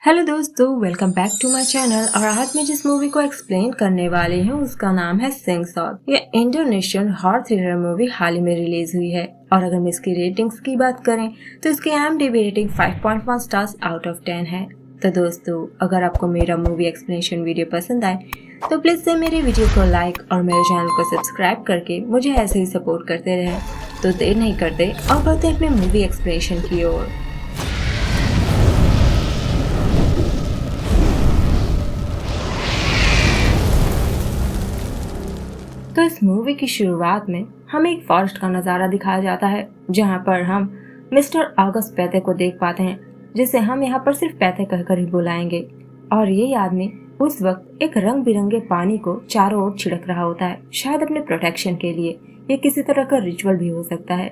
Hello दोस्तों, welcome back to my channel. और आज मैं जिस मूवी को एक्सप्लेन करने वाली हूँ उसका नाम है सिंग सॉन्ग। ये इंडोनेशियन हॉरर थ्रिलर मूवी हाल ही में रिलीज हुई है। और अगर हम इसकी रेटिंग्स की बात करें तो इसकी IMDb rating 5.1 stars out of 10 है। तो दोस्तों, अगर आपको मेरा मूवी एक्सप्लेनेशन वीडियो पसंद आए तो प्लीज से मेरे वीडियो को लाइक और मेरे चैनल को सब्सक्राइब करके मुझे ऐसे ही सपोर्ट करते रहें। तो देर नहीं करते और बढ़ते अपने मूवी एक्सप्लेनेशन की ओर। तो इस मूवी की शुरुआत में हमें एक फॉरेस्ट का नज़ारा दिखाया जाता है, जहां पर हम मिस्टर अगस्त पैथे को देख पाते हैं, जिसे हम यहाँ पर सिर्फ पैथे कहकर ही बुलाएंगे। और ये आदमी उस वक्त एक रंग बिरंगे पानी को चारों ओर छिड़क रहा होता है, शायद अपने प्रोटेक्शन के लिए। ये किसी तरह का रिचुअल भी हो सकता है,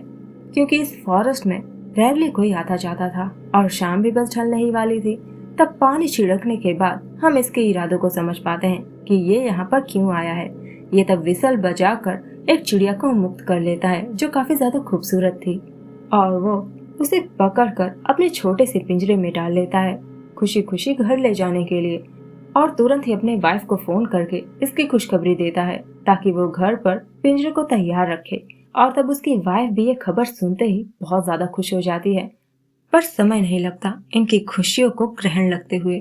क्योंकि इस फॉरेस्ट में रेयरली कोई आता जाता था और शाम भी बस ढलने ही वाली थी। तब पानी छिड़कने के बाद हम इसके इरादों को समझ पाते हैं कि ये यहाँ पर क्यों आया है। ये तब विसल बजाकर एक चिड़िया को मुक्त कर लेता है, जो काफी ज्यादा खूबसूरत थी, और वो उसे पकड़कर अपने छोटे से पिंजरे में डाल लेता है, खुशी खुशी घर ले जाने के लिए। और तुरंत ही अपने वाइफ को फोन करके इसकी खुशखबरी देता है, ताकि वो घर पर पिंजरे को तैयार रखे। और तब उसकी वाइफ भी ये खबर सुनते ही बहुत ज्यादा खुश हो जाती है। पर समय नहीं लगता इनकी खुशियों को ग्रहण लगते हुए।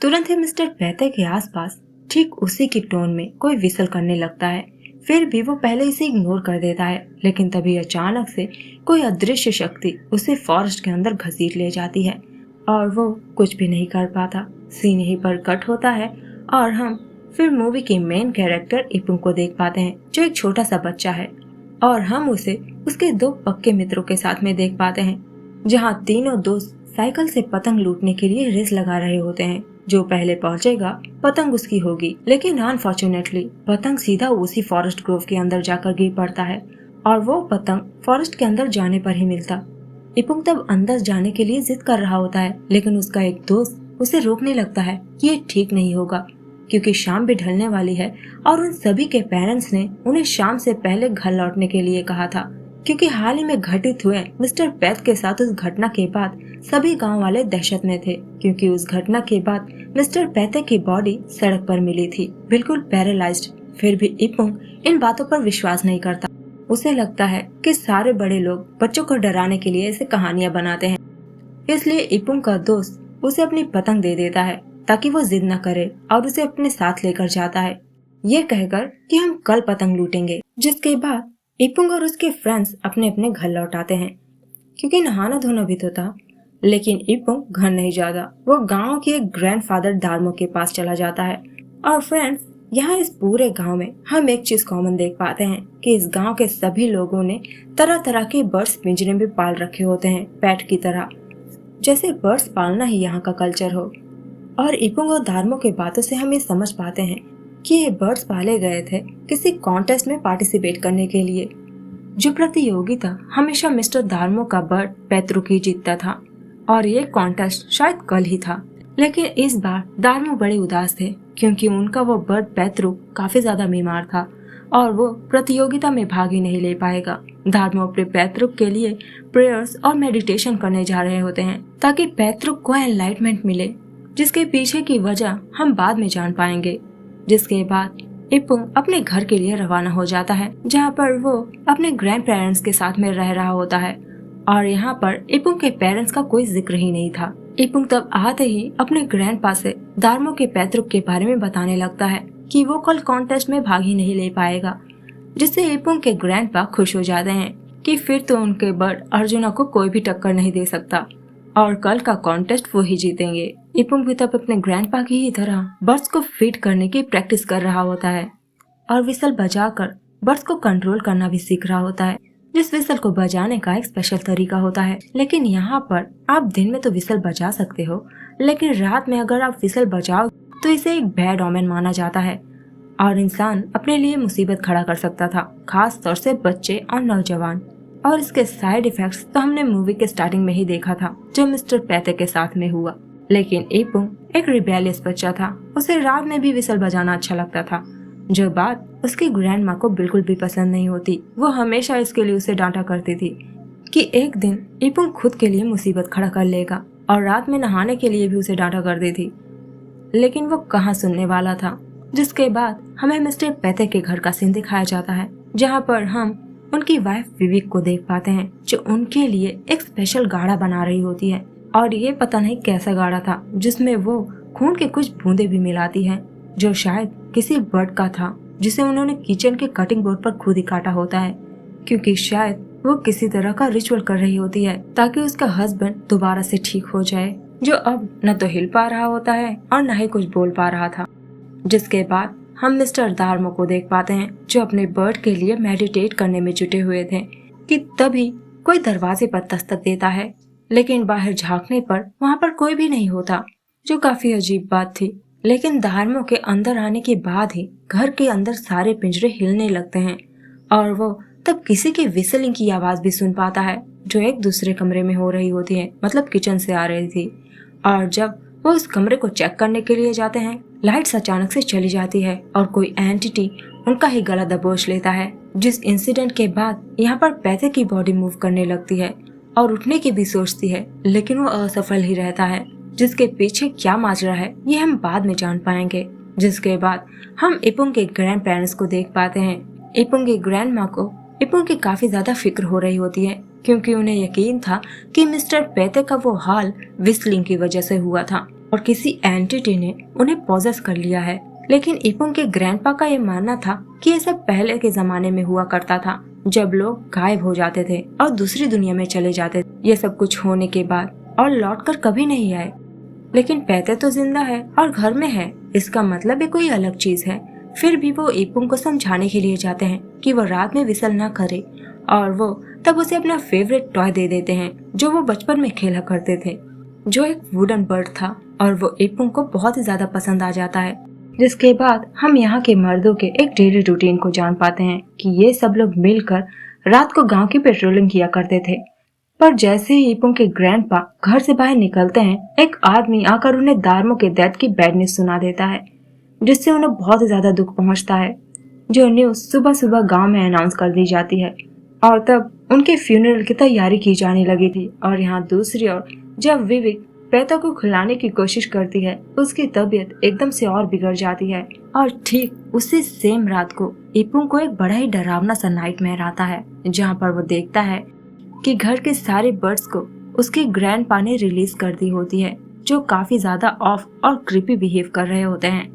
तुरंत ही मिस्टर पैथे के आसपास ठीक उसी की टोन में कोई विसल करने लगता है। फिर भी वो पहले इसे इग्नोर कर देता है, लेकिन तभी अचानक से कोई अदृश्य शक्ति उसे फॉरेस्ट के अंदर घसीट ले जाती है और वो कुछ भी नहीं कर पाता। सीन यहीं पर कट होता है और हम फिर मूवी के मेन कैरेक्टर इपुंग को देख पाते हैं, जो एक छोटा सा बच्चा है। और हम उसे उसके दो पक्के मित्रों के साथ में देख पाते हैं, जहाँ तीनों दोस्त साइकिल से पतंग लूटने के लिए रेस लगा रहे होते हैं। जो पहले पहुंचेगा पतंग उसकी होगी, लेकिन अनफॉर्चुनेटली पतंग सीधा उसी फॉरेस्ट ग्रोव के अंदर जाकर गिर पड़ता है और वो पतंग फॉरेस्ट के अंदर जाने पर ही मिलता। इपुंग तब अंदर जाने के लिए जिद कर रहा होता है, लेकिन उसका एक दोस्त उसे रोकने लगता है कि ये ठीक नहीं होगा, क्योंकि शाम भी ढलने वाली है और उन सभी के पेरेंट्स ने उन्हें शाम से पहले घर लौटने के लिए कहा था। क्योंकि हाल ही में घटित हुए मिस्टर पैथ के साथ उस घटना के बाद सभी गांव वाले दहशत में थे, क्योंकि उस घटना के बाद मिस्टर पैथे की बॉडी सड़क पर मिली थी, बिल्कुल पैरालाइज्ड। फिर भी इपुंग इन बातों पर विश्वास नहीं करता। उसे लगता है कि सारे बड़े लोग बच्चों को डराने के लिए ऐसे कहानियां बनाते हैं, इसलिए इपुंग का दोस्त उसे अपनी पतंग दे देता है ताकि वो जिद न करे, और उसे अपने साथ लेकर जाता है, ये कहकर कि हम कल पतंग लूटेंगे। जिसके बाद इपुंग और उसके फ्रेंड्स अपने अपने घर लौट आते हैं, क्योंकि नहाना धोना भी तो था। लेकिन इपुंग घर नहीं जाता, वो गांव के एक ग्रैंडफादर दार्मो के पास चला जाता है। और फ्रेंड्स, यहाँ इस पूरे गांव में हम एक चीज कॉमन देख पाते हैं कि इस गांव के सभी लोगों ने तरह तरह के बर्ड्स पिंजरे में पाल रखे होते हैं, पेट की तरह, जैसे बर्ड्स पालना ही यहाँ का कल्चर हो। और इपुंग और दार्मो के बातों से हम ये समझ पाते हैं कि ये बर्ड्स पाले गए थे किसी कॉन्टेस्ट में पार्टिसिपेट करने के लिए। जो प्रतियोगिता हमेशा मिस्टर दार्मो का बर्ड पेत्रुक ही जीतता था, और ये कॉन्टेस्ट शायद कल ही था। लेकिन इस बार दार्मो बड़े उदास थे, क्योंकि उनका वो बर्ड पेत्रुक काफी ज्यादा बीमार था और वो प्रतियोगिता में भाग ही नहीं ले पाएगा। दार्मो अपने पेत्रुक के लिए प्रेयर्स और मेडिटेशन करने जा रहे होते हैं, ताकि पेत्रुक को एनलाइटमेंट मिले, जिसके पीछे की वजह हम बाद में जान पाएंगे। जिसके बाद इपुंग अपने घर के लिए रवाना हो जाता है, जहाँ पर वो अपने ग्रैंड पेरेंट्स के साथ में रह रहा होता है। और यहाँ पर इपुंग के पेरेंट्स का कोई जिक्र ही नहीं था। इपुंग तब आते ही अपने ग्रैंडपा से दार्मो के पैतृक के बारे में बताने लगता है कि वो कल कॉन्टेस्ट में भाग ही नहीं ले पाएगा, जिससे इपुंग के ग्रैंडपा खुश हो जाते हैं कि फिर तो उनके बर्ड अर्जुना को कोई भी टक्कर नहीं दे सकता और कल का कॉन्टेस्ट वो ही जीतेंगे। इपुंग भी तब अपने ग्रैंडपा की ही तरह बर्ड्स को फीड करने की प्रैक्टिस कर रहा होता है और विसल बजाकर बर्ड्स को कंट्रोल करना भी सीख रहा होता है, जिस विसल को बजाने का एक स्पेशल तरीका होता है। लेकिन यहाँ पर आप दिन में तो विसल बजा सकते हो, लेकिन रात में अगर आप विसल बजाओ तो इसे एक बैड ओमेन माना जाता है और इंसान अपने लिए मुसीबत खड़ा कर सकता था, खास तौर से बच्चे और नौजवान। और इसके साइड इफेक्ट्स तो हमने मूवी के स्टार्टिंग में ही देखा था, जो मिस्टर पैथे के साथ में हुआ। लेकिन इपुंग एक रिबेलियस बच्चा था, उसे रात में भी विसल बजाना अच्छा लगता था, जो बात उसकी ग्रैंड माँ को बिल्कुल भी पसंद नहीं होती। वो हमेशा इसके लिए उसे डांटा करती थी कि एक दिन इपुंग खुद के लिए मुसीबत खड़ा कर लेगा और रात में नहाने के लिए भी उसे डांटा करती थी, लेकिन वो कहाँ सुनने वाला था। जिसके बाद हमें मिस्टर पैथे के घर का सीन दिखाया जाता है, जहाँ पर हम उनकी वाइफ विवेक को देख पाते हैं, जो उनके लिए एक स्पेशल गाढ़ा बना रही होती है। और ये पता नहीं कैसा गाढ़ा था, जिसमें वो खून के कुछ बूंदे भी मिलाती है, जो शायद किसी बर्ड का था, जिसे उन्होंने किचन के कटिंग बोर्ड पर खुद ही काटा होता है, क्योंकि शायद वो किसी तरह का रिचुअल कर रही होती है ताकि उसका हस्बैंड दोबारा से ठीक हो जाए, जो अब न तो हिल पा रहा होता है और न ही कुछ बोल पा रहा था। जिसके बाद हम मिस्टर दार्मो को देख पाते हैं, जो अपने बर्ड के लिए मेडिटेट करने में जुटे हुए थे, कि तभी कोई दरवाजे पर दस्तक देता है, लेकिन बाहर झांकने पर वहाँ पर कोई भी नहीं होता, जो काफी अजीब बात थी। लेकिन दार्मो के अंदर आने के बाद ही घर के अंदर सारे पिंजरे हिलने लगते हैं और वो तब किसी की विसलिंग की आवाज भी सुन पाता है, जो एक दूसरे कमरे में हो रही होती है, मतलब किचन से आ रही थी। और जब वो उस कमरे को चेक करने के लिए जाते हैं, लाइट्स अचानक से चली जाती है और कोई एंटिटी उनका ही गला दबोच लेता है। जिस इंसिडेंट के बाद यहाँ पर पैथे की बॉडी मूव करने लगती है और उठने की भी सोचती है, लेकिन वो असफल ही रहता है। जिसके पीछे क्या माजरा है ये हम बाद में जान पाएंगे। जिसके बाद हम इपुंग के ग्रैंड पेरेंट्स को देख पाते हैं। इपुंग की ग्रैंड माँ को इपुंग की काफी ज्यादा फिक्र हो रही होती है, क्योंकि उन्हें यकीन था कि मिस्टर पैथे का वो हाल विस्लिंग की वजह से हुआ था और किसी एंटिटी ने उन्हें पॉजेस कर लिया है। लेकिन इपुंग के ग्रैंडपा का ये मानना था कि ये सब पहले के जमाने में हुआ करता था, जब लोग गायब हो जाते थे और दूसरी दुनिया में चले जाते थे। ये सब कुछ होने के बाद और लौटकर कभी नहीं आए। लेकिन पैथे तो जिंदा है और घर में है, इसका मतलब ये कोई अलग चीज है। फिर भी वो इपुंग को समझाने के लिए जाते हैं कि वो रात में विसल ना करे, और वो तब उसे अपना फेवरेट टॉय दे देते हैं, जो वो बचपन में खेला करते थे, जो एक वुडन बर्ड था, और वो इपुंग को बहुत ही ज्यादा पसंद आ जाता है। जिसके बाद हम यहाँ के मर्दों के एक डेली रूटीन को जान पाते हैं कि ये सब लोग मिलकर रात को गांव की पेट्रोलिंग किया करते थे। पर जैसे ही इपुंग के ग्रैंडपा घर से बाहर निकलते हैं, एक आदमी आकर उन्हें दार्मो के डेथ की बैड न्यूज सुना देता है, जिससे उन्हें बहुत ही ज्यादा दुख पहुंचता है। जो न्यूज सुबह सुबह गांव में अनाउंस कर दी जाती है, और तब उनके फ्यूनरल की तैयारी की जाने लगी थी। और यहाँ दूसरी ओर जब विवेक पैथा को खिलाने की कोशिश करती है, उसकी तबीयत एकदम से और बिगड़ जाती है। और ठीक उसी सेम रात को इपुंग को एक बड़ा ही डरावना सा नाइटमेयर आता है, जहाँ पर वो देखता है कि घर के सारे बर्ड्स को उसके ग्रैंडपा ने रिलीज कर दी होती है, जो काफी ज्यादा ऑफ और क्रीपी बिहेव कर रहे होते हैं,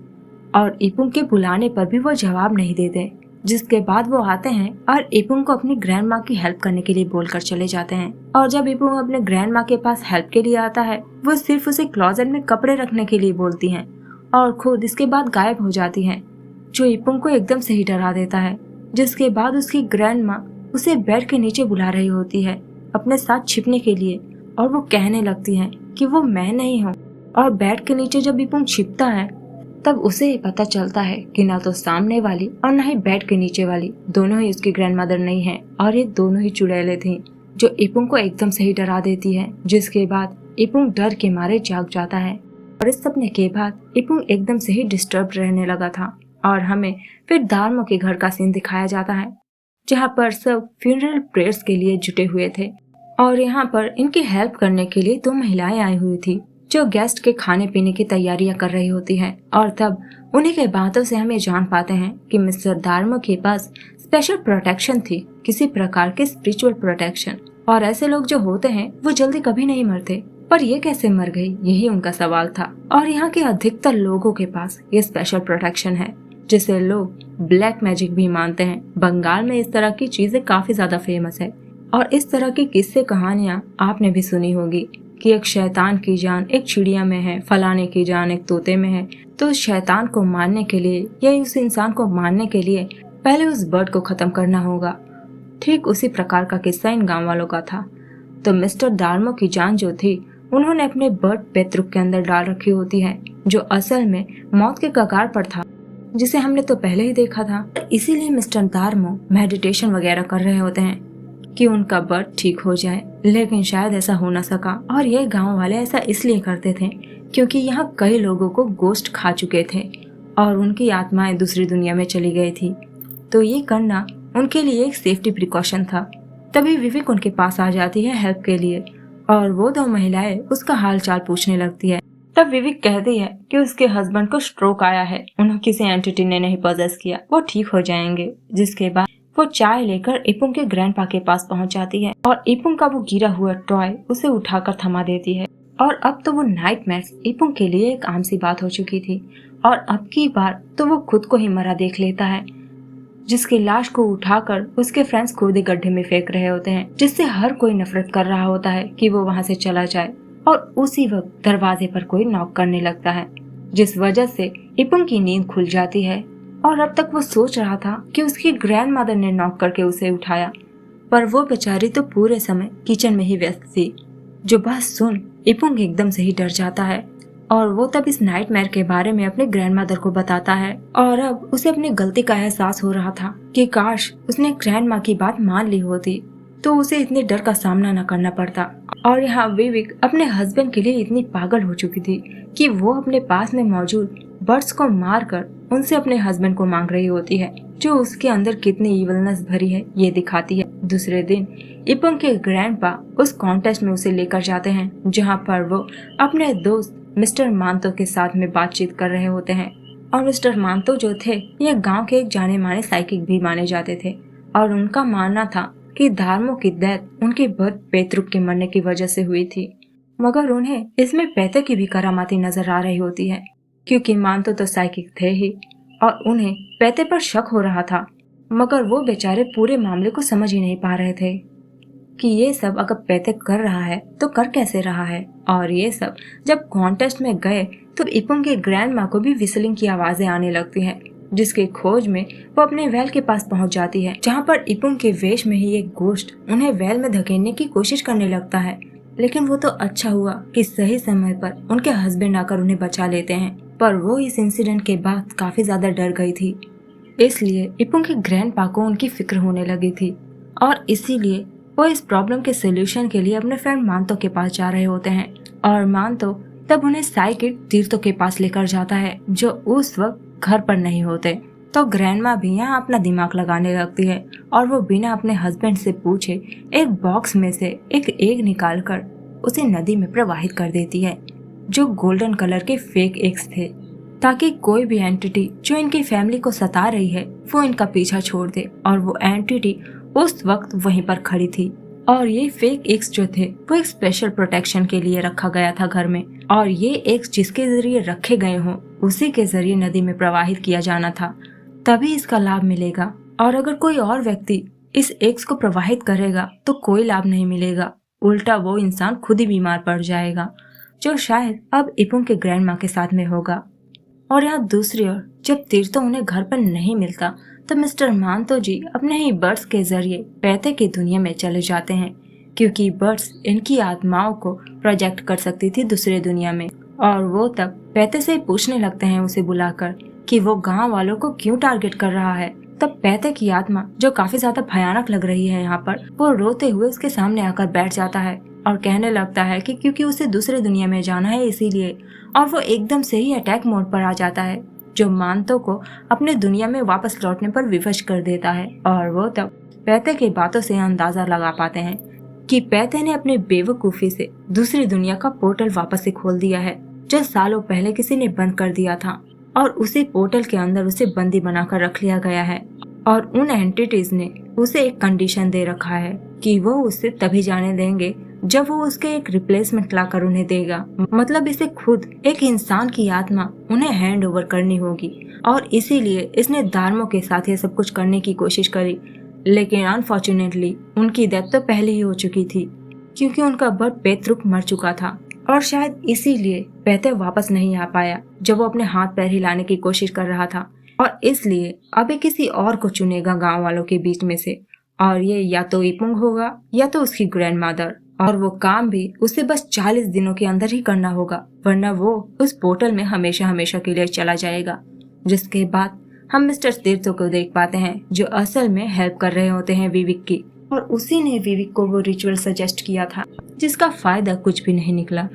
और इपुंग के बुलाने पर भी वो जवाब नहीं देते। जिसके बाद वो आते हैं और इपुंग को अपनी ग्रैंड माँ की हेल्प करने के लिए बोलकर चले जाते हैं। और जब इपुंग अपने ग्रैंड माँ के पास हेल्प के लिए आता है, वो सिर्फ उसे क्लोजेट में कपड़े रखने के लिए बोलती हैं और खुद इसके बाद गायब हो जाती हैं, जो इपुंग को एकदम से ही डरा देता है। जिसके बाद उसकी ग्रैंड माँ उसे बेड के नीचे बुला रही होती है अपने साथ छिपने के लिए, और वो कहने लगती है कि वो मैं नहीं हूँ। और बेड के नीचे जब इपुंग छिपता है, तब उसे पता चलता है कि ना तो सामने वाली और ना ही बेड के नीचे वाली दोनों ही उसकी ग्रैंडमदर नहीं है, और ये दोनों ही चुड़ैलें थीं, जो इपुंग को एकदम से ही डरा देती है। जिसके बाद इपुंग डर के मारे जाग जाता है, और इस सपने के बाद इपुंग एकदम से ही डिस्टर्ब रहने लगा था। और हमें फिर दार्मो के घर का सीन दिखाया जाता है, जहाँ पर सब फ्यूनरल प्रेयर्स के लिए जुटे हुए थे, और यहाँ पर इनकी हेल्प करने के लिए 2 महिलाएं आई हुई थी, जो गेस्ट के खाने पीने की तैयारियां कर रही होती हैं। और तब उन्हीं के बातों से हमें जान पाते हैं कि मिस्टर दार्मो के पास स्पेशल प्रोटेक्शन थी, किसी प्रकार के स्पिरिचुअल प्रोटेक्शन, और ऐसे लोग जो होते हैं वो जल्दी कभी नहीं मरते। पर ये कैसे मर गई, यही उनका सवाल था। और यहाँ के अधिकतर लोगों के पास ये स्पेशल प्रोटेक्शन है, जिसे लोग ब्लैक मैजिक भी मानते हैं। बंगाल में इस तरह की चीजें काफी ज्यादा फेमस है, और इस तरह की किस्से कहानियां आपने भी सुनी होगी कि एक शैतान की जान एक चिड़िया में है, फलाने की जान एक तोते में है। तो उस शैतान को मारने के लिए या उस इंसान को मारने के लिए पहले उस बर्ड को खत्म करना होगा। ठीक उसी प्रकार का किस्सा इन गांव वालों का था। तो मिस्टर दार्मो की जान जो थी, उन्होंने अपने बर्ड पेत्रुक के अंदर डाल रखी होती है, जो असल में मौत के कगार पर था, जिसे हमने तो पहले ही देखा था। इसीलिए मिस्टर दार्मो मेडिटेशन वगैरह कर रहे होते हैं कि उनका बर्ड ठीक हो जाए। लेकिन शायद ऐसा हो न सका, और ये गांव वाले ऐसा इसलिए करते थे क्योंकि यहाँ कई लोगों को गोस्ट खा चुके थे और उनकी आत्माएं दूसरी दुनिया में चली गई थी। तो ये करना उनके लिए एक सेफ्टी प्रिकॉशन था। तभी विवेक उनके पास आ जाती है हेल्प के लिए, और वो दो महिलाएं उसका हाल चाल पूछने लगती है। तब विविक कहती है कि उसके हस्बैंड को स्ट्रोक आया है, उन्हें किसी एंटिटी ने नहीं पॉजेस किया, वो ठीक हो जाएंगे। जिसके बाद वो चाय लेकर इपुंग के ग्रैंडपा के पास पहुंच जाती है और इपुंग का वो गिरा हुआ टॉय उसे उठाकर थमा देती है। और अब तो वो नाइटमेयर्स इपुंग के लिए एक आम सी बात हो चुकी थी और अब की बार तो वो खुद को ही मरा देख लेता है, जिसकी लाश को उठाकर उसके फ्रेंड्स खुद ही गड्ढे में फेंक रहे होते हैं, जिससे हर कोई नफरत कर रहा होता है कि वो वहां से चला जाए। और उसी वक्त दरवाजे पर कोई नॉक करने लगता है, जिस वजह से इपुंग की नींद खुल जाती है। और अब तक वो सोच रहा था कि उसकी ग्रैंडमदर ने नॉक करके उसे उठाया, पर वो बेचारी तो पूरे समय किचन में ही व्यस्त थी। जो बात सुन इपुंग एकदम से ही डर जाता है और वो तब इस नाइटमेयर के बारे में अपने ग्रैंडमदर को बताता है। और अब उसे अपनी गलती का एहसास हो रहा था कि काश उसने ग्रैंडमा की बात मान ली होती तो उसे इतने डर का सामना न करना पड़ता। और यहाँ विविक अपने हस्बैंड के लिए इतनी पागल हो चुकी थी कि वो अपने पास में मौजूद बर्ड्स को मारकर उनसे अपने हस्बैंड को मांग रही होती है, जो उसके अंदर कितनी इविलनेस भरी है ये दिखाती है। दूसरे दिन इपुंग के ग्रैंडपा उस कॉन्टेस्ट में उसे लेकर जाते हैं, जहाँ पर वो अपने दोस्त मिस्टर मांतो के साथ में बातचीत कर रहे होते हैं। और मिस्टर मांतो जो थे ये गांव के एक जाने माने साइकिक भी माने जाते थे और उनका मानना था कि धार्मो की डेथ उनके भूत पेतरुक के मरने की वजह से हुई थी, मगर उन्हें इसमें पैते की भी करामाती नजर आ रही होती है, क्योंकि मांतो तो साइकिक थे ही और उन्हें पैते पर शक हो रहा था। मगर वो बेचारे पूरे मामले को समझ ही नहीं पा रहे थे कि ये सब अगर पैते कर रहा है तो कर कैसे रहा है। और ये सब जब कॉन्टेस्ट में गए तो इपुंग के ग्रैंडमा को भी विसलिंग की आवाजें आने लगती हैं, जिसके खोज में वो अपने वेल के पास पहुंच जाती है, जहां पर इपुंग के वेश में ही एक गोश्त उन्हें वेल में धकेलने की कोशिश करने लगता है। लेकिन वो तो अच्छा हुआ कि सही समय पर उनके हस्बैंड आकर उन्हें बचा लेते हैं, पर वो इस इंसिडेंट के बाद काफी ज्यादा डर गई थी, इसलिए इपुंग के ग्रैंडपा को उनकी फिक्र होने लगी थी और इसीलिए वो इस प्रॉब्लम के सोल्यूशन के लिए अपने फ्रेंड मांतो के पास जा रहे होते हैं। और मांतो तब उन्हें साइकिक तीर्थों के पास लेकर जाता है, जो उस वक्त घर पर नहीं होते। तो ग्रैंडमा भी यहाँ अपना दिमाग लगाने लगती है और वो बिना अपने हस्बैंड से पूछे एक बॉक्स में से एक एग निकालकर उसे नदी में प्रवाहित कर देती है, जो गोल्डन कलर के फेक एग्स थे, ताकि कोई भी एंटिटी जो इनकी फैमिली को सता रही है वो इनका पीछा छोड़ दे। और वो एंटिटी उस वक्त वहीं पर खड़ी थी और ये फेक एग्स जो थे वो एक स्पेशल प्रोटेक्शन के लिए रखा गया था घर में, और ये एग्स जिसके जरिए रखे गए हों उसी के जरिए नदी में प्रवाहित किया जाना था, तभी इसका लाभ मिलेगा। और अगर कोई और व्यक्ति इस एग्स को प्रवाहित करेगा तो कोई लाभ नहीं मिलेगा, उल्टा वो इंसान खुद ही बीमार पड़ जाएगा, जो शायद अब इपुंग के ग्रैंडमा के साथ में होगा। और यहाँ दूसरी ओर जब तीर्थो उन्हें घर पर नहीं मिलता तो मिस्टर मांतो जी अपने ही बर्ड्स के जरिए पैते की दुनिया में चले जाते हैं, क्योंकि बर्ड्स इनकी आत्माओं को प्रोजेक्ट कर सकती थी दूसरे दुनिया में। और वो तब पैते से पूछने लगते हैं उसे बुलाकर कि वो गांव वालों को क्यों टारगेट कर रहा है। तब पैते की आत्मा, जो काफी ज्यादा भयानक लग रही है यहाँ पर, वो रोते हुए उसके सामने आकर बैठ जाता है और कहने लगता है कि क्योंकि उसे दूसरे दुनिया में जाना है इसीलिए। और वो एकदम से ही अटैक मोड पर आ जाता है, जो मांतो को अपने दुनिया में वापस लौटने पर विवश कर देता है। और वो तब पैते की बातों से अंदाजा लगा पाते हैं कि पैते ने अपनी बेवकूफी से दूसरी दुनिया का पोर्टल वापस से खोल दिया है, जो सालों पहले किसी ने बंद कर दिया था, और उसी पोर्टल के अंदर उसे बंदी बनाकर रख लिया गया है। और उन एंटिटीज ने उसे एक कंडीशन दे रखा है कि वो उसे तभी जाने देंगे जब वो उसके एक रिप्लेसमेंट लाकर उन्हें देगा, मतलब इसे खुद एक इंसान की आत्मा उन्हें हैंड ओवर करनी होगी। और इसीलिए इसने दार्मो के साथ ये सब कुछ करने की कोशिश करी, लेकिन अनफॉर्चुनेटली उनकी डेथ तो पहले ही हो चुकी थी, क्योंकि उनका बर्ड पेतरुक मर चुका था। और शायद इसीलिए पैते वापस नहीं आ पाया जब वो अपने हाथ पैर हिलाने की कोशिश कर रहा था, और इसलिए अभी किसी और को चुनेगा गांव वालों के बीच में से, और ये या तो इपुंग होगा या तो उसकी ग्रैंडमदर। और वो काम भी उसे बस 40 दिनों के अंदर ही करना होगा, वरना वो उस पोर्टल में हमेशा हमेशा के लिए चला जाएगा। जिसके बाद हम मिस्टर तीर्थो को देख पाते हैं, जो असल में हेल्प कर रहे होते हैं विविक की, और उसी ने विविक को वो रिचुअल सजेस्ट किया था, जिसका फायदा कुछ भी नहीं निकला।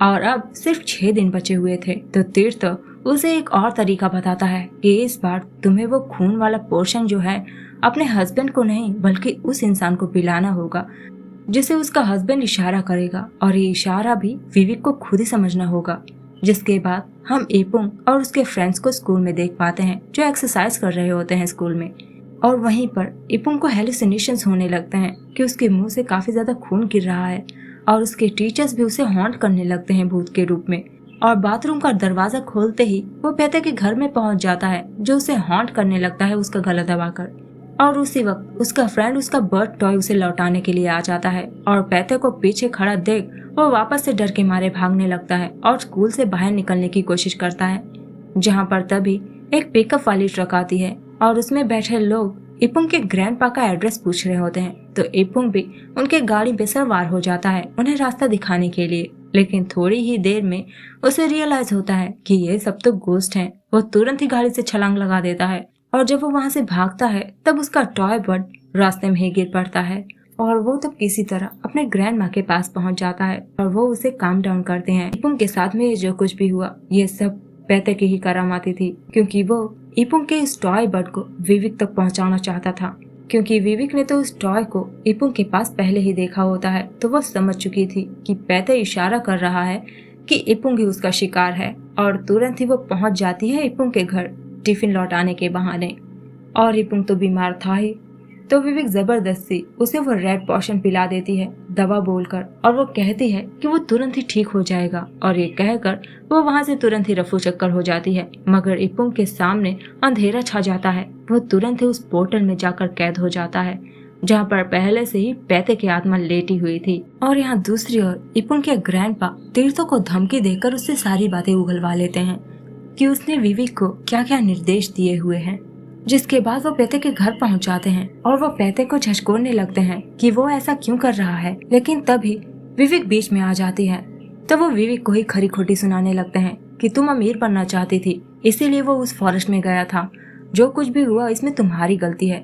और अब सिर्फ 6 दिन बचे हुए थे तो तीर्थो उसे एक और तरीका बताता है कि इस बार तुम्हें वो खून वाला पोर्शन जो है अपने हस्बैंड को नहीं बल्कि उस इंसान को पिलाना होगा जिसे उसका हस्बैंड इशारा करेगा और ये इशारा भी विविक को खुद ही समझना होगा। जिसके बाद हम इपुंग और उसके फ्रेंड्स को स्कूल में देख पाते हैं जो एक्सरसाइज कर रहे होते हैं स्कूल में। और वहीं पर इपुंग को हेलुसिनेशंस होने लगते हैं कि उसके मुंह से काफी ज्यादा खून गिर रहा है और उसके टीचर्स भी उसे हॉन्ट करने लगते हैं भूत के रूप में। और बाथरूम का दरवाजा खोलते ही वो पैते के घर में पहुंच जाता है जो उसे हॉन्ट करने लगता है उसका गला दबाकर। और उसी वक्त उसका फ्रेंड उसका बर्थ टॉय उसे लौटाने के लिए आ जाता है और पैते को पीछे खड़ा देख वो वापस से डर के मारे भागने लगता है और स्कूल से बाहर निकलने की कोशिश करता है। जहाँ पर तभी एक पिकअप वाली ट्रक आती है और उसमें बैठे लोग इपुंग के ग्रैंडपा का एड्रेस पूछ रहे होते हैं। तो इपुंग भी उनके गाड़ी पे सवार हो जाता है उन्हें रास्ता दिखाने के लिए। लेकिन थोड़ी ही देर में उसे रियलाइज होता है कि ये सब तो गोस्ट हैं। वो तुरंत ही गाड़ी से छलांग लगा देता है और जब वो वहाँ से भागता है तब उसका टॉय बर्ड रास्ते में ही गिर पड़ता है और वो तब किसी तरह अपने ग्रैंड माँ के पास पहुँच जाता है और वो उसे काम डाउन करते हैं। इपुंग के साथ में ये जो कुछ भी हुआ ये सब पैते की ही करामाती थी, क्योंकि वो इपुंग के इस टॉय बर्ड को विविक तक पहुँचाना चाहता था। क्योंकि विविक ने तो उस टॉय को इपुंग के पास पहले ही देखा होता है तो वो समझ चुकी थी कि पैते इशारा कर रहा है कि इपुंग ही उसका शिकार है। और तुरंत ही वो पहुंच जाती है इपुंग के घर टिफिन लौटाने के बहाने। और इपुंग तो बीमार था ही, तो विविक जबरदस्ती उसे वो रेड पोशन पिला देती है दवा बोलकर और वो कहती है कि वो तुरंत ही ठीक हो जाएगा। और ये कहकर वो वहाँ से तुरंत ही रफू चक्कर हो जाती है। मगर इपुंग के सामने अंधेरा छा जाता है। वो तुरंत ही उस पोर्टल में जाकर कैद हो जाता है जहाँ पर पहले से ही पैते की आत्मा लेटी हुई थी। और यहाँ दूसरी ओर इपुंग के ग्रैंडपा तीर्थों को धमकी देकर उससे सारी बातें उगलवा लेते हैं कि उसने विविक को क्या क्या निर्देश दिए हुए हैं। जिसके बाद वो पैते के घर पहुंच जाते हैं और वो पैते को झचकोरने लगते हैं कि वो ऐसा क्यों कर रहा है। लेकिन तभी विविक बीच में आ जाती है तो वो विविक को ही खरी खोटी सुनाने लगते हैं कि तुम अमीर बनना चाहती थी इसीलिए वो उस फॉरेस्ट में गया था। जो कुछ भी हुआ इसमें तुम्हारी गलती है,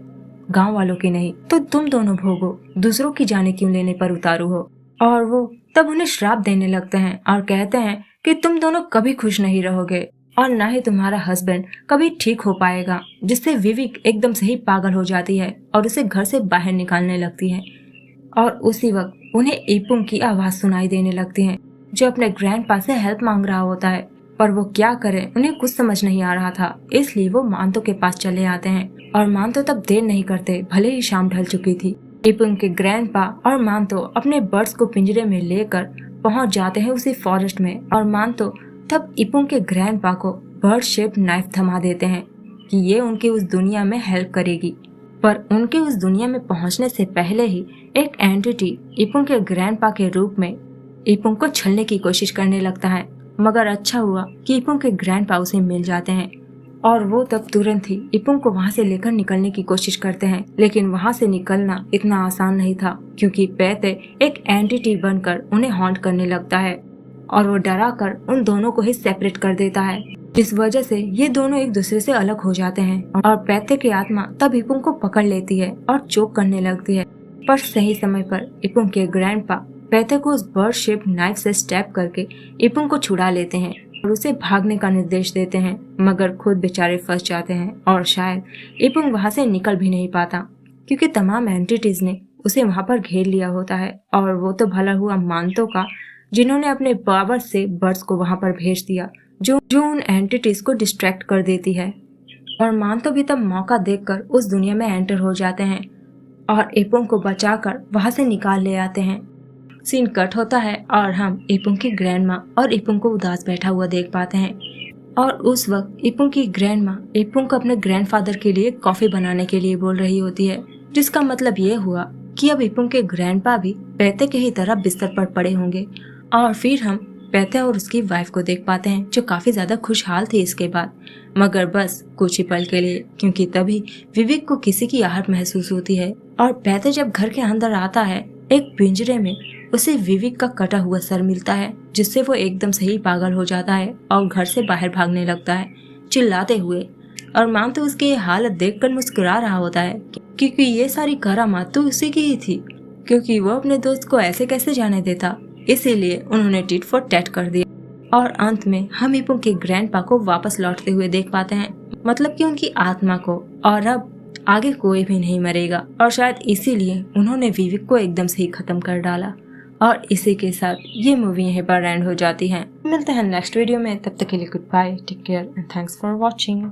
गाँव वालों की नहीं। तो तुम दोनों भोगो, दूसरों की जाने क्यों लेने पर उतारू हो। और वो तब उन्हें श्राप देने लगते हैं और कहते हैं कि तुम दोनों कभी खुश नहीं रहोगे और ना ही तुम्हारा हस्बैंड कभी ठीक हो पाएगा। जिससे विविक एकदम से ही पागल हो जाती है और उसे घर से बाहर निकालने लगती है। और उसी वक्त उन्हें इपुंग की आवाज सुनाई देने लगती है जो अपने ग्रैंडपा से हेल्प मांग रहा होता है। पर वो क्या करे उन्हें कुछ समझ नहीं आ रहा था, इसलिए वो मानतो के पास चले आते हैं। और मानतो तब देर नहीं करते, भले ही शाम ढल चुकी थी। इपुंग के ग्रैंडपा और मानतो अपने बर्ड्स को पिंजरे में लेकर पहुंच जाते हैं उसी फॉरेस्ट में। और मानतो तब इपुंग के ग्रैंडपा को बर्ड शेप्ड नाइफ थमा देते हैं कि ये उनकी उस दुनिया में हेल्प करेगी। पर उनके उस दुनिया में पहुंचने से पहले ही एक एंटिटी इपुंग के ग्रैंडपा के रूप में इपुंग को छलने की कोशिश करने लगता है। मगर अच्छा हुआ कि इपुंग के ग्रैंडपा उसे मिल जाते हैं और वो तब तुरंत ही इपुंग को वहाँ से लेकर निकलने की कोशिश करते हैं। लेकिन वहाँ से निकलना इतना आसान नहीं था, क्योंकि पैते एक एंटिटी बनकर उन्हें हॉन्ट करने लगता है और वो डरा कर उन दोनों को ही सेपरेट कर देता है। इस वजह से ये दोनों एक दूसरे से अलग हो जाते हैं और पैते की आत्मा तब इपुंग को पकड़ लेती है और चोक करने लगती है। पर सही समय पर इपुंग के ग्रैंडपा पैते को उस बर्ड शेप्ड नाइफ से स्टैब करके इपुंग को छुड़ा लेते हैं और उसे भागने का निर्देश देते हैं। मगर खुद बेचारे फंस जाते हैं और शायद इपुंग वहाँ से निकल भी नहीं पाता, क्योंकि तमाम एंटिटीज ने उसे वहाँ पर घेर लिया होता है। और वो तो भला हुआ मानतो का जिन्होंने अपने पावर से बर्ड्स को वहाँ पर भेज दिया जो उन एंटिटीज को डिस्ट्रैक्ट कर देती है। और मानतो भी तब मौका देखकर उस दुनिया में एंटर हो जाते हैं और इपुंग को बचाकर वहाँ से निकाल ले आते हैं। सीन कट होता है और हम इपुंग की ग्रैंडमा और इपुंग को उदास बैठा हुआ देख पाते हैं। और उस वक्त इपुंग की ग्रैंडमा इपुंग को अपने ग्रैंडफादर के लिए कॉफी बनाने के लिए बोल रही होती है, जिसका मतलब ये हुआ कि अब इपुंग के ग्रैंडपा भी पैते के ही तरह बिस्तर पर पड़े होंगे। और फिर हम पैते और उसकी वाइफ को देख पाते हैं जो काफी ज्यादा खुशहाल थी इसके बाद, मगर बस कुछ ही पल के लिए, क्योंकि तभी विवेक को किसी की आहट महसूस होती है। और पैते जब घर के अंदर आता है एक पिंजरे में उसे विवेक का कटा हुआ सर मिलता है, जिससे वो एकदम से ही पागल हो जाता है और घर से बाहर भागने लगता है चिल्लाते हुए। और माम तो उसकी ये हालत देखकर मुस्कुरा रहा होता है, क्योंकि ये सारी करामात तो उसी की ही थी, क्योंकि वो अपने दोस्त को ऐसे कैसे जाने देता। इसीलिए उन्होंने टिट फॉर टैट कर दिया। और अंत में हम इपुंग के ग्रैंडपा को वापस लौटते हुए देख पाते हैं, मतलब कि उनकी आत्मा को। और अब आगे कोई भी नहीं मरेगा और शायद इसीलिए उन्होंने विवेक को एकदम से ही खत्म कर डाला। और इसी के साथ ये मूवी यहीं पर एंड हो जाती है। मिलते हैं नेक्स्ट वीडियो में, तब तक के लिए goodbye, take care and thanks for watching.